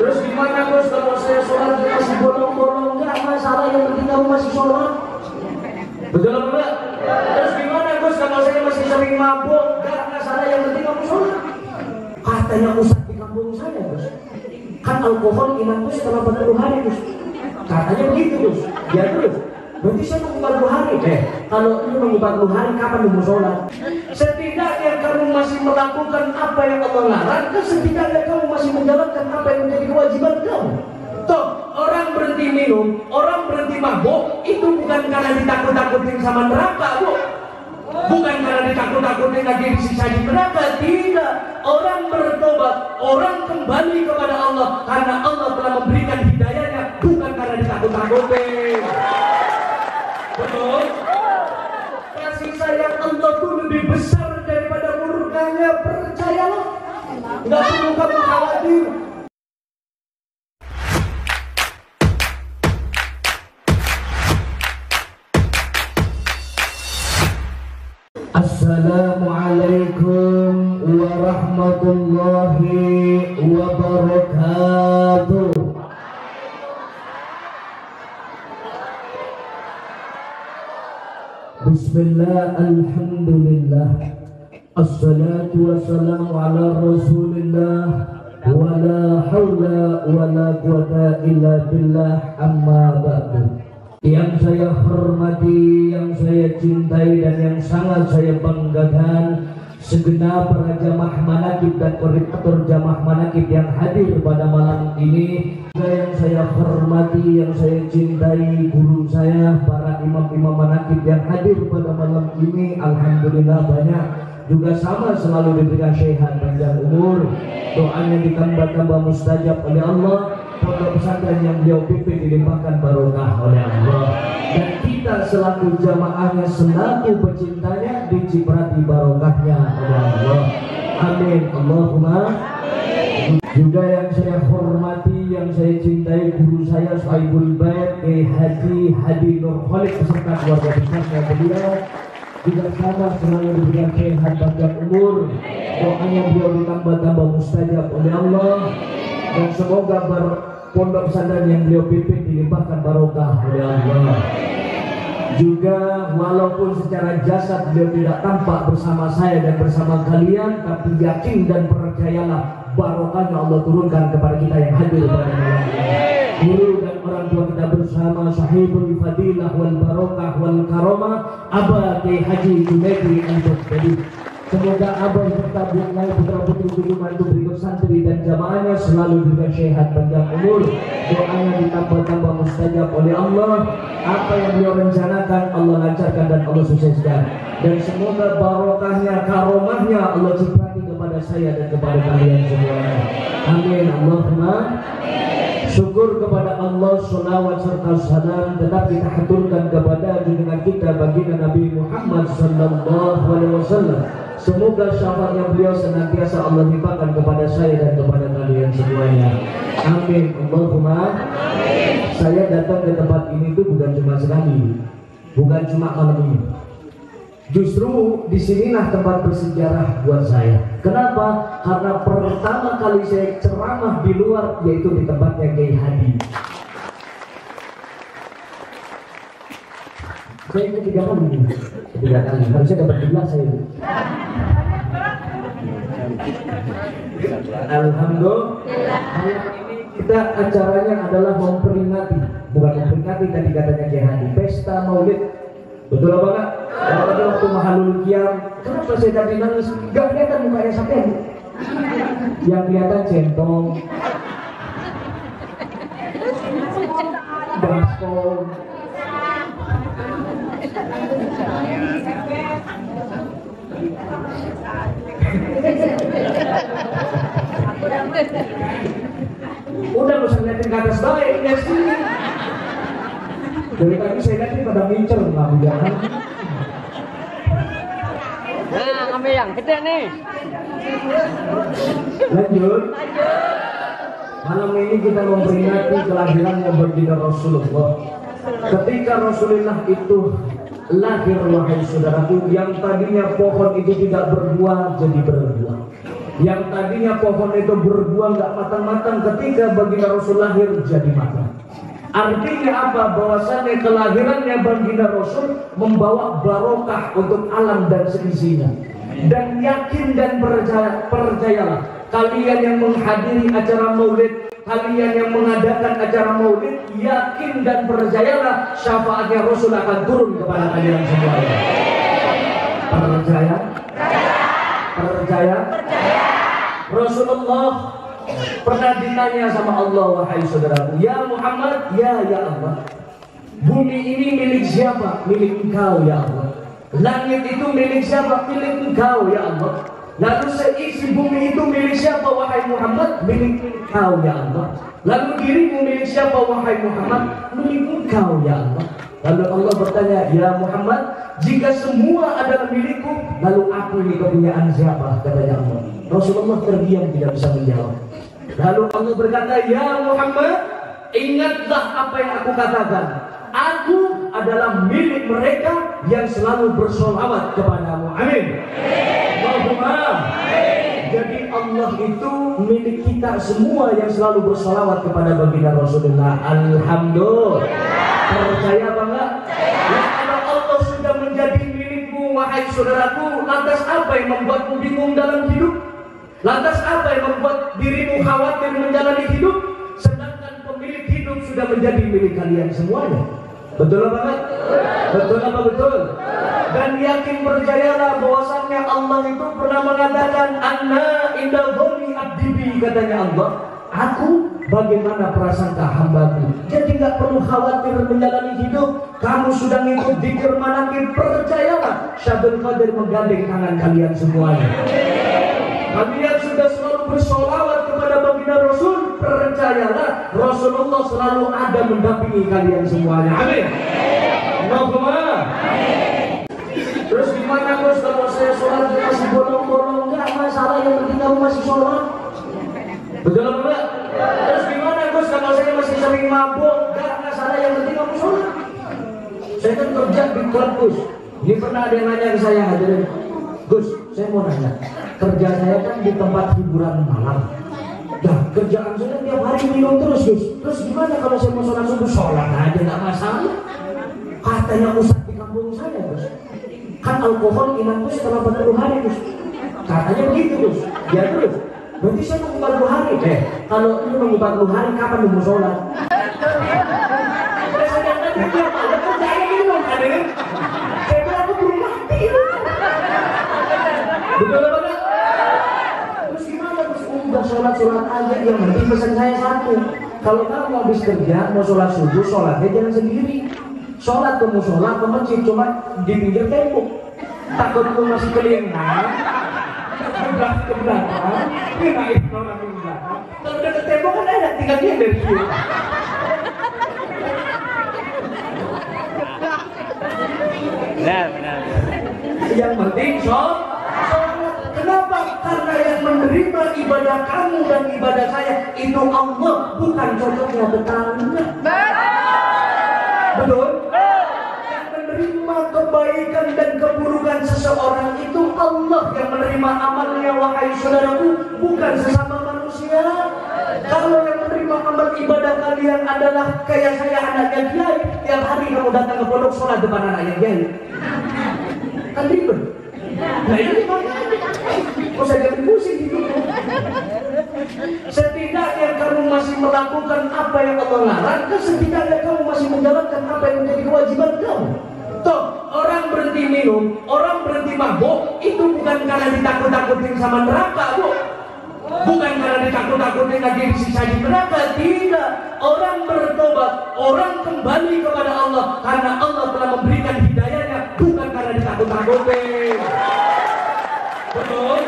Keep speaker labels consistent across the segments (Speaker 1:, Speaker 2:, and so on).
Speaker 1: Terus gimana Gus kalau saya sholat masih bolong-bolong? Enggak masalah, yang penting kamu masih sholat. Betul apa enggak? Terus gimana Gus kalau saya masih sering mabuk? Enggak masalah, yang penting kamu sholat. Katanya Ustaz di kampung saya Gus, kan alkohol ingat tuh setelah 40 hari Gus. Katanya begitu Gus. Ya terus, berarti saya nunggu 40 hari. Kalau lu nunggu 40 hari, kapan lu mau sholat? Setidaknya kamu masih melakukan apa yang Allah larang, setidaknya kamu masih menjalankan apa yang menjadi kewajiban kamu. Toh, orang berhenti minum, orang berhenti mabuk, itu bukan karena ditakut-takutin sama neraka, Bu. Bukan karena ditakut-takutin lagi disiksa di neraka, tidak. Orang bertobat, orang kembali kepada Allah karena Allah telah memberikan hidayahnya, bukan karena ditakut-takutin. Betul? Kasih sayang Allah itu lebih besar daripada murkanya, percayalah. Nggak perlu kamu khawatir. Assalamualaikum warahmatullahi wabarakatuh. Bismillah, alhamdulillah, assalatu wassalamu ala rasulillah, wa la hawla wa la quwata illa billah, amma ba'du. Yang saya hormati, yang saya cintai, dan yang sangat saya banggakan, segenap para jamaah manaqib dan koordinator jamaah manaqib yang hadir pada malam ini. Juga yang saya hormati, yang saya cintai, guru saya, para imam-imam manaqib yang hadir pada malam ini, alhamdulillah banyak. Juga sama selalu diberikan sehat panjang umur, doanya ditambah-tambah mustajab oleh Allah. Pondok pesantren yang beliau pimpin dilimpahkan barokah oleh Allah, dan kita selaku jamaahnya, selaku pecintanya, diciprati barokahnya oleh Allah. Amin, Allahumma. Juga yang saya hormati, yang saya cintai, guru saya Sahibul Bait Haji Hadi Nur Khalid beserta keluarga besarnya beliau, juga sama selalu diberikan sehat panjang umur, doanya beliau ditambah-tambah mustajab oleh Allah, dan semoga pondok pesantren yang beliau pimpin dilimpahkan barokah oleh Allah. Juga walaupun secara jasad beliau tidak tampak bersama saya dan bersama kalian, tapi yakin dan percayalah barokahnya Allah turunkan kepada kita yang hadir pada malam ini. Guru dan orang tua kita bersama, sahibul fadilah wal barokah wal karomah, Aba Kiai Haji Junaidi Al-Baghdadi. Semoga abang serta bunga putra putri tujuh mantu berikut santri dan jamaahnya selalu diberikan sehat panjang umur, doanya ditambah-tambah mustajab oleh Allah. Apa yang beliau rencanakan Allah lancarkan dan Allah sukseskan, dan semoga barokahnya, karomahnya Allah ciprati kepada saya dan kepada kalian semuanya. Amin, Allahumma. Syukur kepada Allah, salawat serta salam tetap kita haturkan kepada junjungan kita baginda Nabi Muhammad sallallahu alaihi wasallam. Semoga syafaatnya beliau senantiasa Allah limpahkan kepada saya dan kepada kalian semuanya. Amin, Allahumma. Saya datang ke tempat ini itu bukan cuma sekali, bukan cuma malam ini. Justru disinilah tempat bersejarah buat saya. Kenapa? Karena pertama kali saya ceramah di luar yaitu di tempatnya Kiai Hadi. Saya ikut 3 kali, harusnya dapat 12 saya. Alhamdulillah. Hari ini kita acaranya adalah memperingati, bukan memperingati tadi katanya Kiai Hadi, pesta Maulid. Betul apa enggak? Kalau tadi waktu Mahalul Qiyam, kenapa saya tadi nangis? Gak kelihatan mukanya sampai, yang kelihatan centong, baskom. Udah gak usah ngeliatin ke atas baik, lihat sini. Dari tadi saya lihat pada mincer, nggak jangan.
Speaker 2: Nah, ngambil yang gede nih.
Speaker 1: Lanjut. Malam ini kita memperingati kelahirannya baginda Rasulullah. Ketika Rasulullah itu lahir, wahai saudaraku, yang tadinya pohon itu tidak berbuah jadi berbuah. Yang tadinya pohon itu berbuah nggak matang-matang, ketika baginda Rasul lahir jadi matang. Artinya apa? Bahwasannya kelahirannya baginda Rasul membawa barokah untuk alam dan seisinya. Dan yakin dan percayalah, kalian yang menghadiri acara maulid, kalian yang mengadakan acara maulid, yakin dan percayalah syafaatnya Rasul akan turun kepada kalian semuanya. Percaya? Percaya? Rasulullah pernah ditanya sama Allah, wahai saudaraku, ya Muhammad, ya Allah, bumi ini milik siapa? Milik engkau ya Allah. Langit itu milik siapa? Milik engkau ya Allah. Lalu seisi bumi itu milik siapa wahai Muhammad? Milik engkau ya Allah. Lalu dirimu milik siapa wahai Muhammad? Milik engkau ya Allah. Lalu Allah bertanya, ya Muhammad, jika semua adalah milikku, lalu aku ini kepunyaan siapa? Katanya Allah. Rasulullah terdiam, tidak bisa menjawab. Lalu Allah berkata, ya Muhammad, ingatlah apa yang aku katakan. Aku adalah milik mereka yang selalu bersolawat kepadamu. Amin. Allahumma. Jadi Allah itu milik kita semua yang selalu bersolawat kepada baginda Rasulullah. Alhamdulillah. Percaya apa enggak? Ya, kalau Allah sudah menjadi milikmu, wahai saudaraku, lantas apa yang membuatmu bingung dalam hidup? Lantas apa yang membuat dirimu khawatir menjalani hidup? Sedangkan pemilik hidup sudah menjadi milik kalian semuanya. Betul apa enggak? Betul apa betul? Dan yakin percayalah bahwasannya Allah itu pernah mengatakan, Anna inda dhoni abdibi, katanya Allah, aku bagaimana prasangka hambaku. Jadi nggak perlu khawatir menjalani hidup. Kamu sudah ngikut dzikir manakib, percayalah Syabul Qadir menggandeng tangan kalian semuanya. Kalian sudah selalu bersolawat kepada baginda Rasul, percayalah Rasulullah selalu ada mendampingi kalian semuanya. Amin. Allahumma. Terus gimana Gus kalau saya sholat masih bolong-bolong? Enggak masalah, yang penting kamu masih sholat. Betul apa enggak? Terus gimana Gus kalau saya masih sering mabuk? Enggak masalah, yang penting kamu sholat. Saya kan kerja di klub Gus. Ini pernah ada yang nanya ke saya, hadirin, Gus, saya mau nanya, kerja saya kan di tempat hiburan malam. Nah, kerjaan saya tiap hari minum terus Gus. Terus gimana kalau saya mau sholat subuh? Sholat aja, nggak masalah. Katanya ustadz di kampung saya Gus, kan alkohol ingat Gus setelah 40 hari Gus. Katanya begitu Gus. Ya terus, berarti saya nunggu 40 hari. Kalau ini nunggu 40 hari, kapan mau sholat? Betul apa enggak? Terus gimana Gus? Udah sholat aja, yang penting pesan saya satu. Kalau kamu habis kerja mau sholat subuh, sholatnya jangan sendiri. Sholat ke musola, ke masjid, cuma di pinggir tembok. Takut lu masih kelingan, ke belakang, kirain orang di belakang. Kalau udah ke tembok kan ada, tinggal dia dari sini.
Speaker 2: Benar.
Speaker 1: Yang penting sholat. Kenapa? Karena yang menerima ibadah kamu dan ibadah saya itu Allah, bukan cocoknya tetangga. Betul? Yang menerima kebaikan dan keburukan seseorang itu Allah. Yang menerima amalnya, wahai saudaraku, bukan sesama manusia. Kalau yang menerima amal ibadah kalian adalah kayak saya, anaknya kiai, tiap hari kamu datang ke pondok sholat depan anaknya kiai, kan ribet. Nah ini makanya kok saya jadi pusing gitu. Setidaknya kamu masih melakukan apa yang Allah larang, setidaknya kamu masih menjalankan apa yang menjadi kewajiban kamu. Toh orang berhenti minum, orang berhenti mabuk, itu bukan karena ditakut-takutin sama neraka, Bu. Bukan karena ditakut-takutin lagi disiksa di neraka, tidak. Orang bertobat, orang kembali kepada Allah karena Allah telah memberikan hidayahnya, bukan karena ditakut-takutin. Betul?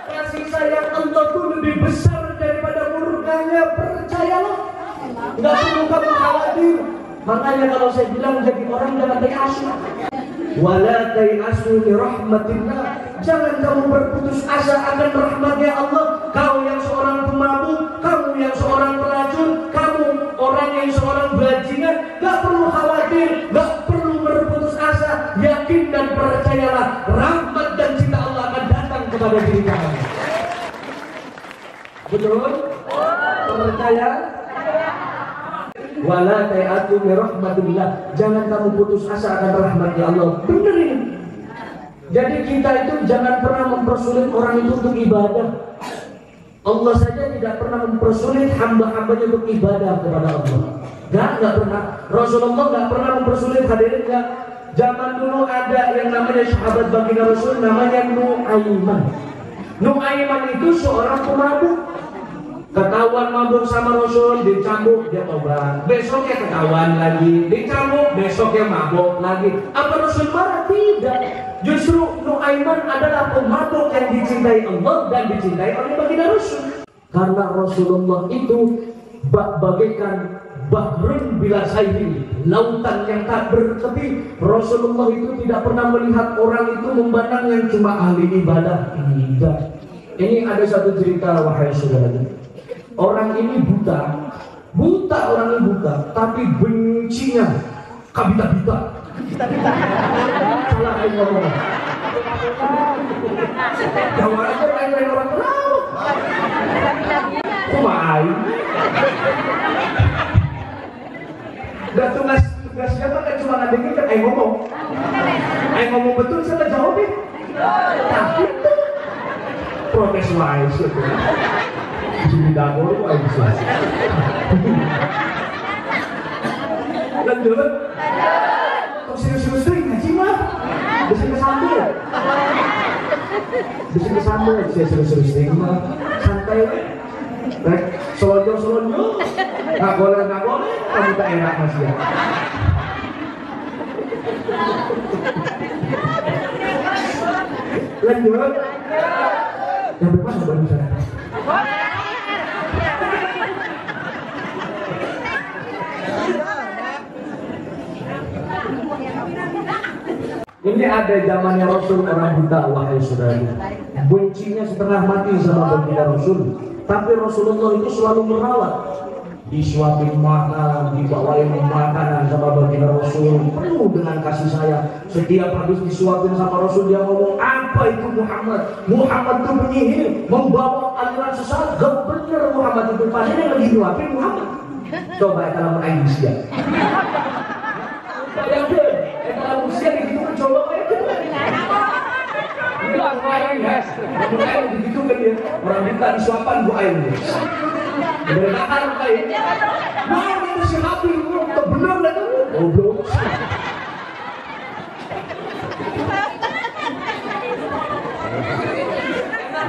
Speaker 1: Kasih sayang Allah itu lebih besar daripada murkanya, percayalah. Nggak perlu kamu khawatir. Makanya kalau saya bilang jadi orang jangan tayasu. Wala tayasu li rahmatillah. Jangan kamu berputus asa akan rahmatnya Allah. Kau yang seorang pemabuk, kamu yang seorang pelacur, kamu orang yang seorang bajingan, gak perlu khawatir, gak perlu berputus asa. Yakin dan percayalah, rahmat dan cinta Allah akan datang kepada diri kamu. Betul? Percaya? Wala ta'atu bi rahmatillah. Jangan kamu putus asa akan rahmatnya Allah. Bener ini. Jadi kita itu jangan pernah mempersulit orang itu untuk ibadah. Allah saja tidak pernah mempersulit hamba-hambanya untuk ibadah kepada Allah. Nggak pernah. Rasulullah nggak pernah mempersulit, hadirin nggak. Zaman dulu ada yang namanya sahabat baginda Rasul, namanya Nu'aiman. Nu'aiman itu seorang pemabuk. Ketahuan mabuk sama Rasul, dicambuk, dia tobat. Besoknya ketahuan lagi, dicambuk, besoknya mabuk lagi. Apa Rasul marah? Tidak. Justru Nu'aiman adalah pemabuk yang dicintai Allah dan dicintai oleh baginda Rasul. Karena Rasulullah itu bagaikan bahrun bila sairi, lautan yang tak bertepi. Rasulullah itu tidak pernah melihat orang itu memandang yang cuma ahli ibadah. Tidak. Ini ada satu cerita, wahai saudara. Orang ini buta orang ini buta, tapi bencinya kabita-bita. Salah yang ngomong. Jawab aja lain orang tahu. Kumai. Dan tugasnya kan cuma ngadengin kan ngomong. Ngomong betul saya jawabin. Tapi itu protes wise itu. Sini dapur wise bisa. Lanjut. Kok serius-serius ngaji mah? Bisa kesambung. Bisa kesambung sih serius-serius mah. Santai. Rek selonjor. Nggak boleh, kamu tak enak mas ya. Lanjut. Yang berpas baru saya. Ini ada zamannya Rasul, orang buta, wahai saudara. Bencinya setengah mati sama baginda Rasul. Tapi Rasulullah itu selalu merawat. Disuapin makan, dibawain makanan sama baginda Rasul, penuh dengan kasih sayang. Setiap habis disuapin sama Rasul, dia ngomong, apa itu Muhammad? Muhammad itu penyihir, membawa aliran sesat. Gak bener Muhammad itu, padahal yang lagi nyuapin Muhammad. Coba kalau menangis manusia. Bayangkan, kalau manusia begitu mencoba bayangkan. Bilang orang guys, orang begitu kan dia, orang minta disuapan bu air. Berenang kayak, mau itu si Habil, benar dah tu, goblok.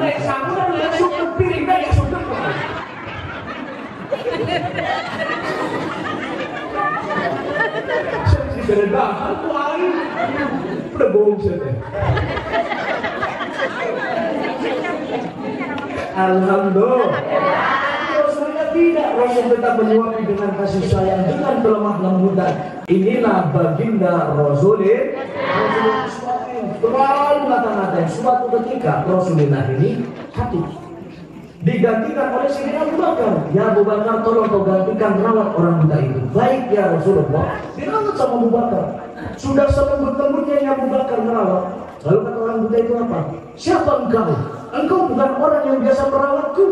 Speaker 1: Naik samuran langsung ke piring dah ya sudah. Si berenang, aku air, udah bohong saja. Alhamdulillah. Tidak, Rasul tetap menyuapi dengan kasih sayang, dengan kelemah lembutan. Inilah baginda Rasulullah. Terlalu ngata-ngatain. Suatu ketika Rasulullah ini hati digantikan oleh Sayyidina Abu Bakar. Ya Abu Bakar, tolong kau gantikan rawat orang buta itu. Baik ya Rasulullah. Dirawat sama Abu Bakar. Sudah selembut-lembutnya yang Abu Bakar merawat. Lalu kata orang buta itu apa? Siapa engkau? Engkau bukan orang yang biasa merawatku.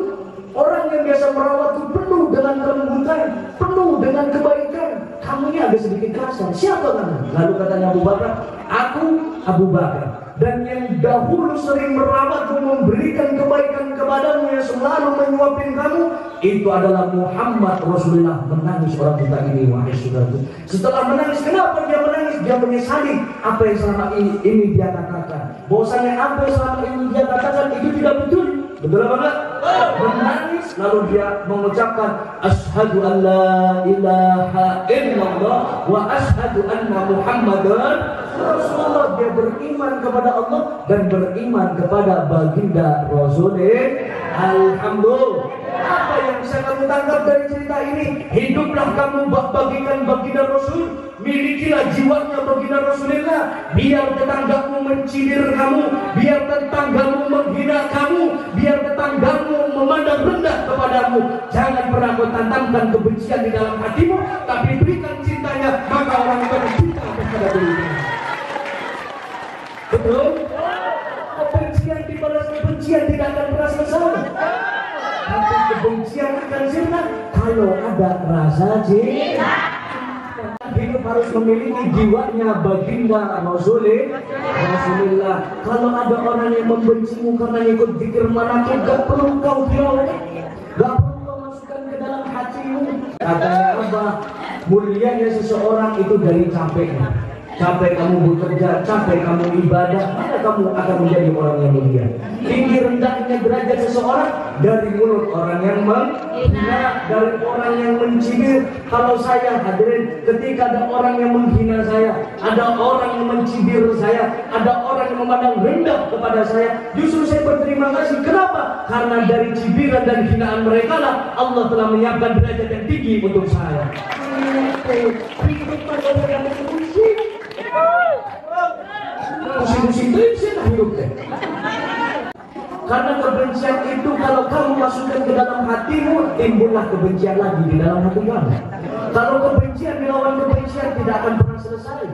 Speaker 1: Orang yang biasa merawatku penuh dengan kelembutan, penuh dengan kebaikan. Kamu ini agak sedikit kasar. Siapa kamu? Lalu katanya Abu Bakar, aku Abu Bakar. Dan yang dahulu sering merawatmu, memberikan kebaikan kepadamu, yang selalu menyuapin kamu, itu adalah Muhammad. Rasulullah menangis orang buta ini, wahai saudaraku. Setelah menangis, kenapa dia menangis? Dia menyesali apa yang selama ini dia katakan. Bahwasanya apa yang selama ini dia katakan itu tidak betul. Betul apa enggak? Menangis, lalu dia mengucapkan asyhadu an la ilaha illallah wa asyhadu anna Muhammadan Rasulullah. Dia beriman kepada Allah dan beriman kepada baginda Rasulullah. Alhamdulillah. Apa yang bisa kamu tangkap dari cerita ini? Hiduplah kamu bagikan baginda Rasul. Milikilah jiwanya baginda Rasulullah. Biar tetanggamu mencibir kamu, biar tetanggamu menghina kamu, biar tetanggamu memandang rendah kepadamu. Jangan pernah kau tanamkan kebencian di dalam hatimu, tapi berikan cintanya, maka orang itu cinta kepada dirinya. Betul? Kebencian dibalas kebencian tidak akan pernah selesai. Tapi kebencian akan sirna kalau ada rasa cinta. Hidup harus memiliki jiwanya baginda Rasulullah. Kalau ada orang yang membencimu karena ikut zikir manakib, gak perlu kau hiraukan, gak perlu kau masukkan ke dalam hatimu. Katanya apa? Mulianya seseorang itu dari capeknya. Capek kamu bekerja, capek kamu ibadah, mana kamu akan menjadi orang yang mulia. Tinggi rendahnya derajat seseorang dari mulut orang yang menghina, dari orang yang mencibir. Kalau saya hadirin, ketika ada orang yang menghina saya, ada orang yang mencibir saya, ada orang yang memandang rendah kepada saya, justru saya berterima kasih. Kenapa? Karena dari cibiran dan hinaan mereka lah Allah telah menyiapkan derajat yang tinggi untuk saya. Musim-musim itu hidup deh. Karena kebencian itu kalau kamu masukkan ke dalam hatimu, timbullah kebencian lagi di dalam hati kamu. Kalau kebencian dilawan kebencian tidak akan pernah selesai.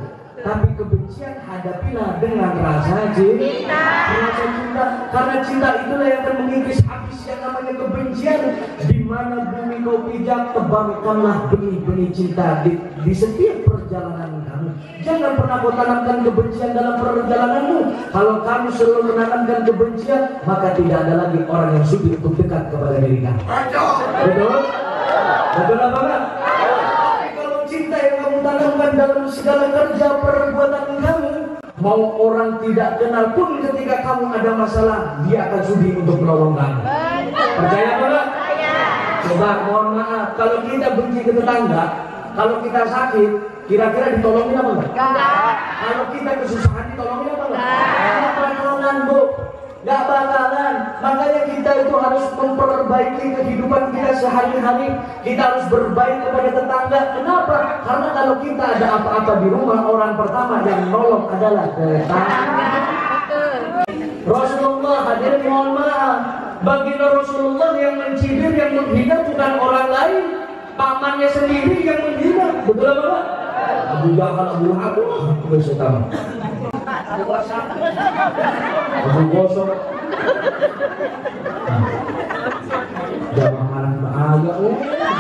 Speaker 1: Tapi kebencian hadapilah dengan rasa cinta. Rasa cinta, karena cinta itulah yang akan mengikis habis yang namanya kebencian. Di mana bumi kau pijak, tebarkanlah benih-benih cinta di setiap perjalanan kamu. Jangan pernah kau tanamkan kebencian dalam perjalananmu. Kalau kamu selalu menanamkan kebencian, maka tidak ada lagi orang yang sulit untuk dekat kepada diri kamu. Betul? Betul apa enggak? Cinta yang kamu tanamkan dalam segala kerja perbuatan kamu, mau orang tidak kenal pun ketika kamu ada masalah, dia akan sudi untuk menolong kamu. Percaya apa enggak? Coba mohon maaf, kalau kita benci ke tetangga, kalau kita sakit, kira-kira ditolongin apa enggak? Kalau kita kesusahan ditolongin apa enggak? Enggak bakalan, Bu. Enggak bakalan. Makanya kita itu harus memperbaiki kehidupan kita sehari-hari. Kita harus berbaik kepada tetangga. Kenapa? Karena kalau kita ada apa-apa di rumah, orang pertama yang nolong adalah tetangga. Rasulullah, hadirin mohon maaf, baginda Rasulullah yang mencibir, yang menghina bukan orang lain, pamannya sendiri yang menghina. Betul apa enggak? Abu Jahal, Abu Lahab, itu setan. Abu Gosok. Jangan marah bahaya. Alhamdulillah.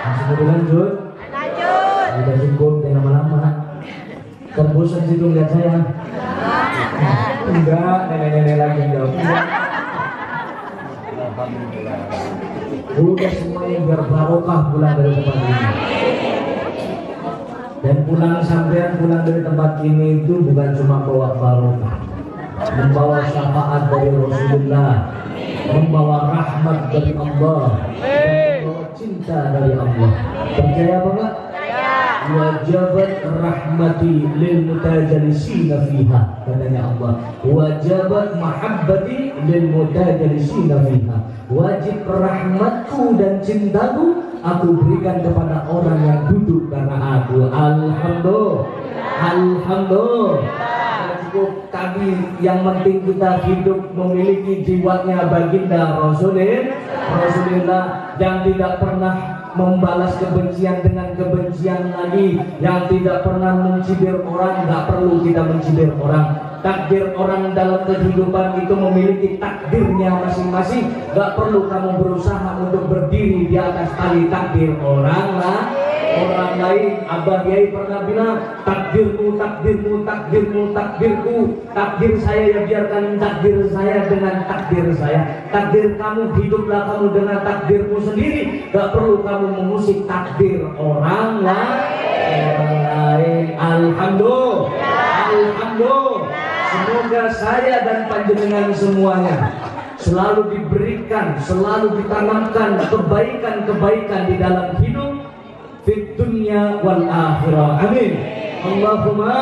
Speaker 1: Masih lanjut. Udah cukup, jangan lama-lama. Kan bosan situ lihat saya. Enggak, nenek-nenek lagi jawab. Udah semuanya biar barokah pulang dari tempat ini. Dan pulang sampean pulang dari tempat ini itu bukan cuma bawa barokah, membawa syafaat dari Rasulullah, membawa rahmat dari Allah, dan membawa cinta dari Allah. Percaya apa enggak? Wajabat rahmati lil mutajalisina fiha, katanya Allah. Wajabat mahabbati lil mutajalisina fiha. Wajib rahmatku dan cintaku aku berikan kepada orang yang duduk karena aku. Alhamdulillah. Alhamdulillah. Cukup tadi, yang penting kita hidup memiliki jiwanya baginda Rasulullah, yang tidak pernah membalas kebencian dengan kebencian lagi, yang tidak pernah mencibir orang. Nggak perlu kita mencibir orang. Takdir orang dalam kehidupan itu memiliki takdirnya masing-masing. Nggak perlu kamu berusaha untuk berdiri di atas tali takdir orang lain. Abah Yai pernah bilang, takdirmu, takdirmu, takdirmu, takdirku. Takdir saya ya biarkan takdir saya dengan takdir saya. Takdir kamu, hiduplah kamu dengan takdirmu sendiri. Gak perlu kamu mengusik takdir orang lain. Alhamdulillah. Alhamdulillah. Semoga saya dan panjenengan semuanya selalu diberikan, selalu ditanamkan kebaikan-kebaikan di dalam hidup, fit dunya wal akhirah. Amin. Allahumma